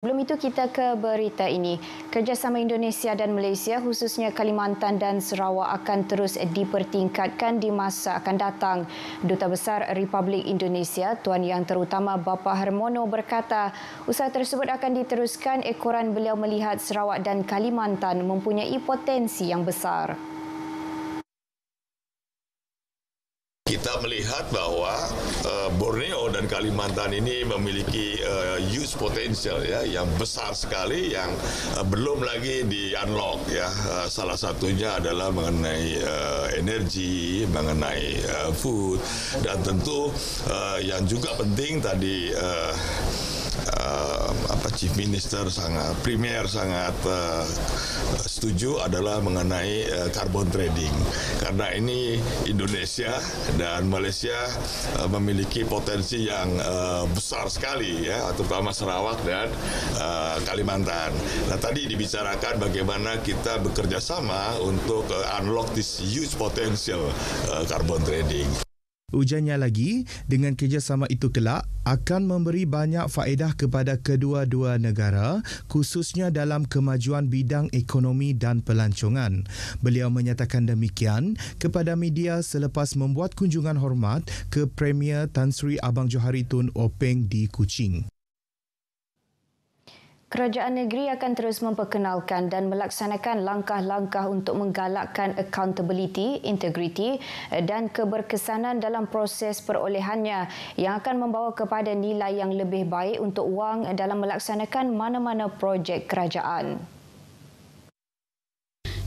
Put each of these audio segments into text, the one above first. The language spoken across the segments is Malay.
Sebelum itu kita ke berita ini. Kerjasama Indonesia dan Malaysia khususnya Kalimantan dan Sarawak akan terus dipertingkatkan di masa akan datang. Duta Besar Republik Indonesia Tuan Yang Terutama Bapa Harmono berkata, usaha tersebut akan diteruskan ekoran beliau melihat Sarawak dan Kalimantan mempunyai potensi yang besar. Kita melihat bahwa Borneo dan Kalimantan ini memiliki huge potential ya, yang besar sekali yang belum lagi di unlock ya. Salah satunya adalah mengenai energi, mengenai food, dan tentu yang juga penting tadi Chief Minister Premier sangat setuju adalah mengenai carbon trading, karena ini Indonesia dan Malaysia memiliki potensi yang besar sekali ya, terutama Sarawak dan Kalimantan. Nah, tadi dibicarakan bagaimana kita bekerja sama untuk unlock this huge potential carbon trading. Ujarnya lagi, dengan kerjasama itu kelak akan memberi banyak faedah kepada kedua-dua negara, khususnya dalam kemajuan bidang ekonomi dan pelancongan. Beliau menyatakan demikian kepada media selepas membuat kunjungan hormat ke Premier Tan Sri Abang Johari Tun Openg di Kuching. Kerajaan negeri akan terus memperkenalkan dan melaksanakan langkah-langkah untuk menggalakkan accountability, integriti dan keberkesanan dalam proses perolehannya yang akan membawa kepada nilai yang lebih baik untuk wang dalam melaksanakan mana-mana projek kerajaan.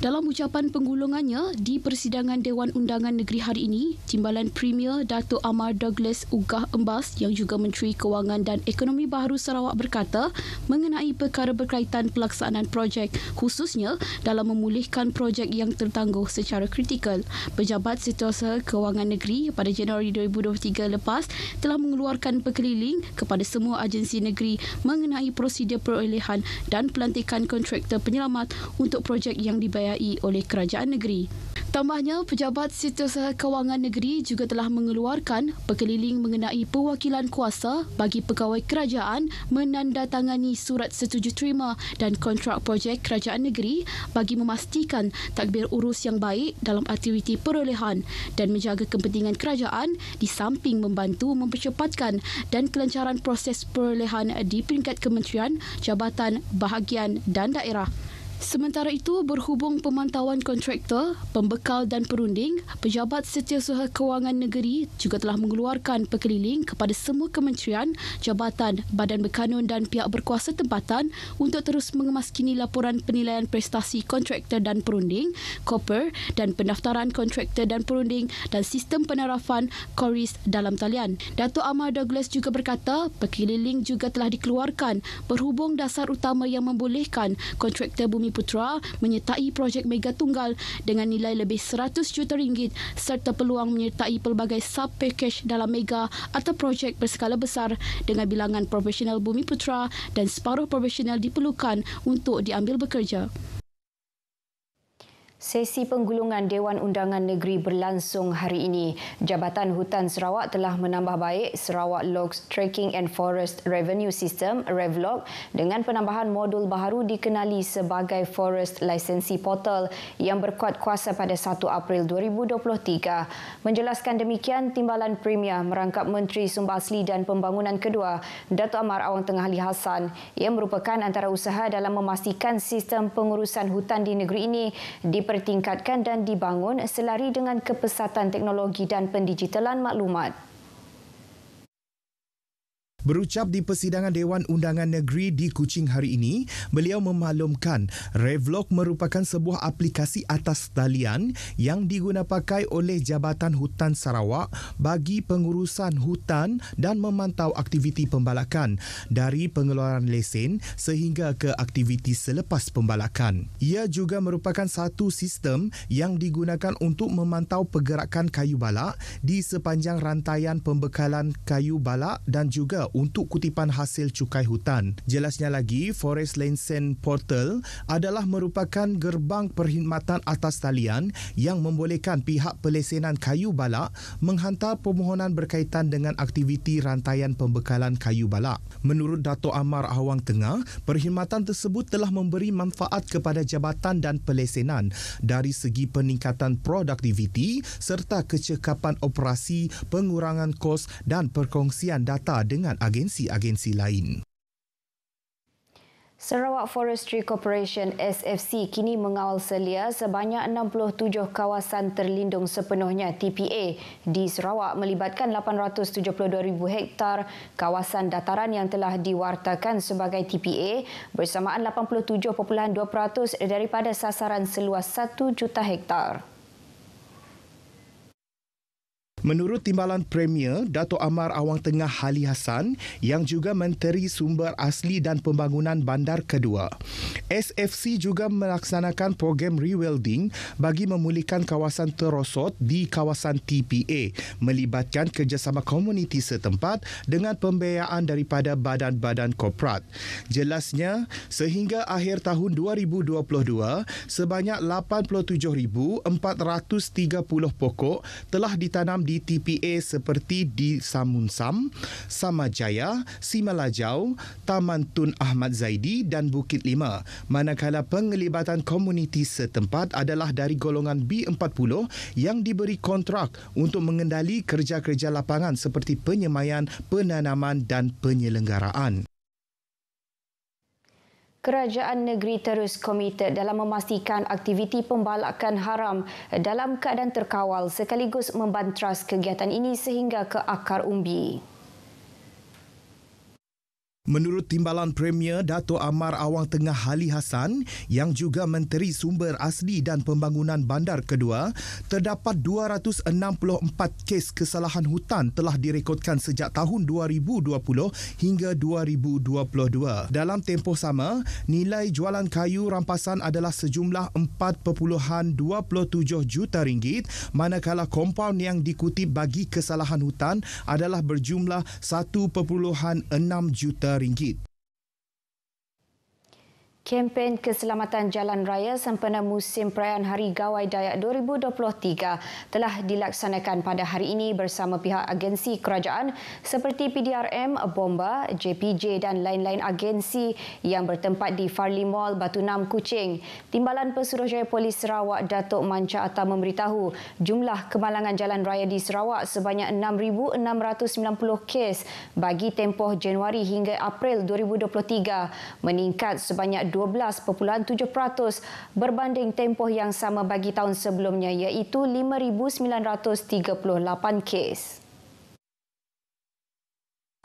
Dalam ucapan penggulungannya di persidangan Dewan Undangan Negeri hari ini, Timbalan Premier Dato' Amar Douglas Ugah Embas yang juga Menteri Kewangan dan Ekonomi Baharu Sarawak berkata mengenai perkara berkaitan pelaksanaan projek, khususnya dalam memulihkan projek yang tertangguh secara kritikal. Pejabat Setiausaha Kewangan Negeri pada Januari 2023 lepas telah mengeluarkan perkeliling kepada semua agensi negeri mengenai prosedur perolehan dan pelantikan kontraktor penyelamat untuk projek yang dibayar oleh kerajaan negeri. Tambahnya, Pejabat Setiausaha Kewangan Negeri juga telah mengeluarkan perkeliling mengenai perwakilan kuasa bagi pegawai kerajaan menandatangani surat setuju terima dan kontrak projek kerajaan negeri bagi memastikan tadbir urus yang baik dalam aktiviti perolehan dan menjaga kepentingan kerajaan di samping membantu mempercepatkan dan kelancaran proses perolehan di peringkat kementerian, jabatan, bahagian dan daerah. Sementara itu, berhubung pemantauan kontraktor, pembekal dan perunding, Pejabat Setiausaha Kewangan Negeri juga telah mengeluarkan perkeliling kepada semua kementerian, jabatan, badan berkanun dan pihak berkuasa tempatan untuk terus mengemaskini laporan penilaian prestasi kontraktor dan perunding, KOPER dan pendaftaran kontraktor dan perunding dan sistem penarafan KORIS dalam talian. Dato' Amar Douglas juga berkata, perkeliling juga telah dikeluarkan berhubung dasar utama yang membolehkan kontraktor Bumi Putra menyertai projek mega tunggal dengan nilai lebih 100 juta ringgit serta peluang menyertai pelbagai sub-package dalam mega atau projek berskala besar dengan bilangan profesional Bumi Putra dan separuh profesional diperlukan untuk diambil bekerja. Sesi penggulungan Dewan Undangan Negeri berlangsung hari ini. Jabatan Hutan Sarawak telah menambah baik Sarawak Logs Tracking and Forest Revenue System (REVLOG) dengan penambahan modul baru dikenali sebagai Forest Lisensi Portal yang berkuat kuasa pada 1 April 2023. Menjelaskan demikian, Timbalan Premier merangkap Menteri Sumber Asli dan Pembangunan Kedua, Dato' Amar Awang Tengah Ali Hassan. Ia merupakan antara usaha dalam memastikan sistem pengurusan hutan di negeri ini dipertingkatkan dan dibangun selari dengan kepesatan teknologi dan pendigitalan maklumat. Berucap di persidangan Dewan Undangan Negeri di Kuching hari ini, beliau memaklumkan REVLOG merupakan sebuah aplikasi atas talian yang digunapakai oleh Jabatan Hutan Sarawak bagi pengurusan hutan dan memantau aktiviti pembalakan dari pengeluaran lesen sehingga ke aktiviti selepas pembalakan. Ia juga merupakan satu sistem yang digunakan untuk memantau pergerakan kayu balak di sepanjang rantaian pembekalan kayu balak dan juga untuk kutipan hasil cukai hutan. Jelasnya lagi, Forest License Portal adalah merupakan gerbang perkhidmatan atas talian yang membolehkan pihak pelesenan kayu balak menghantar permohonan berkaitan dengan aktiviti rantaian pembekalan kayu balak. Menurut Dato' Amar Awang Tengah, perkhidmatan tersebut telah memberi manfaat kepada jabatan dan pelesenan dari segi peningkatan produktiviti serta kecekapan operasi, pengurangan kos dan perkongsian data dengan agensi-agensi lain. Sarawak Forestry Corporation SFC kini mengawal selia sebanyak 67 kawasan terlindung sepenuhnya TPA di Sarawak melibatkan 872,000 hektar kawasan dataran yang telah diwartakan sebagai TPA bersamaan 87.2% daripada sasaran seluas 1 juta hektar. Menurut Timbalan Premier Dato' Amar Awang Tengah Hali Hassan yang juga Menteri Sumber Asli dan Pembangunan Bandar Kedua, SFC juga melaksanakan program rewilding bagi memulihkan kawasan terosot di kawasan TPA melibatkan kerjasama komuniti setempat dengan pembiayaan daripada badan-badan korporat. Jelasnya, sehingga akhir tahun 2022, sebanyak 87,430 pokok telah ditanam di TPA seperti di Samunsam, Samajaya, Simalajau, Taman Tun Ahmad Zaidi dan Bukit Lima. Manakala penglibatan komuniti setempat adalah dari golongan B40 yang diberi kontrak untuk mengendali kerja-kerja lapangan seperti penyemaian, penanaman dan penyelenggaraan. Kerajaan negeri terus komited dalam memastikan aktiviti pembalakan haram dalam keadaan terkawal sekaligus membantras kegiatan ini sehingga ke akar umbi. Menurut Timbalan Premier Dato' Amar Awang Tengah Hali Hassan yang juga Menteri Sumber Asli dan Pembangunan Bandar Kedua, terdapat 264 kes kesalahan hutan telah direkodkan sejak tahun 2020 hingga 2022. Dalam tempoh sama, nilai jualan kayu rampasan adalah sejumlah 4.27 juta ringgit, manakala kompaun yang dikutip bagi kesalahan hutan adalah berjumlah 1.6 juta ringgit. Kempen Keselamatan Jalan Raya sempena musim perayaan Hari Gawai Dayak 2023 telah dilaksanakan pada hari ini bersama pihak agensi kerajaan seperti PDRM, Bomba, JPJ dan lain-lain agensi yang bertempat di Farley Mall, Batu Enam, Kuching. Timbalan Pesuruhjaya Polis Sarawak Datuk Manca Atta memberitahu jumlah kemalangan jalan raya di Sarawak sebanyak 6,690 kes bagi tempoh Januari hingga April 2023 meningkat sebanyak 12.7% berbanding tempoh yang sama bagi tahun sebelumnya iaitu 5,938 kes.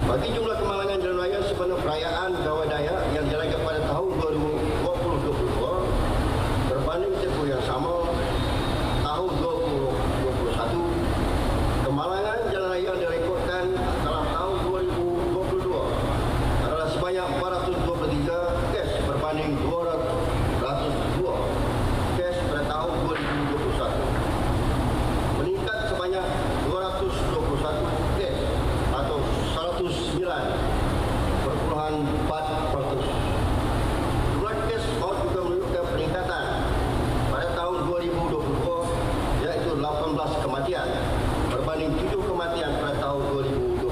Bagi jumlah kemalangan jalan raya sempena perayaan Gawai Dayak yang dirayakan pada tahun 2022 berbanding tempoh yang sama tahun 2021, kemalangan jalan raya yang direkodkan dalam tahun 2022 adalah sebanyak 423 kes berbanding 202 kes pada tahun 2021, meningkat sebanyak 221 kes atau 109.4%. Jumlah kes maut juga menunjukkan peningkatan pada tahun 2022 iaitu 18 kematian berbanding 7 kematian pada tahun 2021.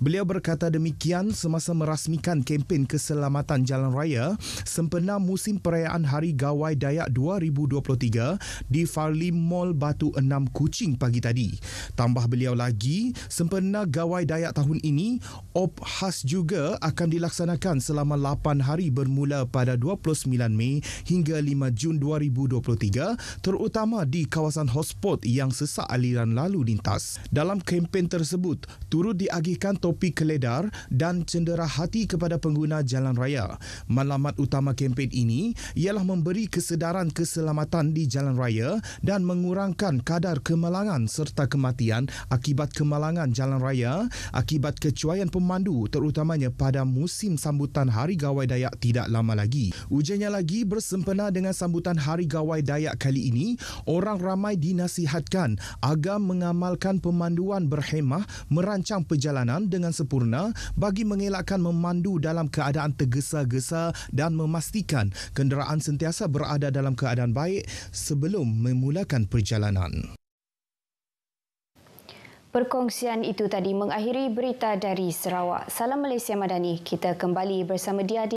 Beliau berkata demikian semasa merasmikan kempen keselamatan jalan raya sempena musim perayaan Hari Gawai Dayak 2023 di Farley Mall Batu Enam, Kuching pagi tadi. Tambah beliau lagi, sempena Gawai Dayak tahun ini, OP khas juga akan dilaksanakan selama 8 hari bermula pada 29 Mei hingga 5 Jun 2023 terutama di kawasan hotspot yang sesak aliran lalu lintas. Dalam kempen tersebut, turut diagihkan topi keledar dan cendera hati kepada pengguna jalan raya. Matlamat utama kempen ini ialah memberi kesedaran keselamatan di jalan raya dan mengurangkan kadar kemalangan serta kematian akibat kemalangan jalan raya akibat kecuaian pemandu terutamanya pada musim sambutan Hari Gawai Dayak tidak lama lagi. Ujarnya lagi, bersempena dengan sambutan Hari Gawai Dayak kali ini, orang ramai dinasihatkan agar mengamalkan pemanduan berhemah merancang perjalanan dengan sempurna bagi mengelakkan memandu dalam keadaan tergesa-gesa dan memastikan kenderaan sentiasa berada dalam keadaan baik sebelum memulakan perjalanan. Perkongsian itu tadi mengakhiri berita dari Sarawak. Salam Malaysia Madani. Kita kembali bersama dia di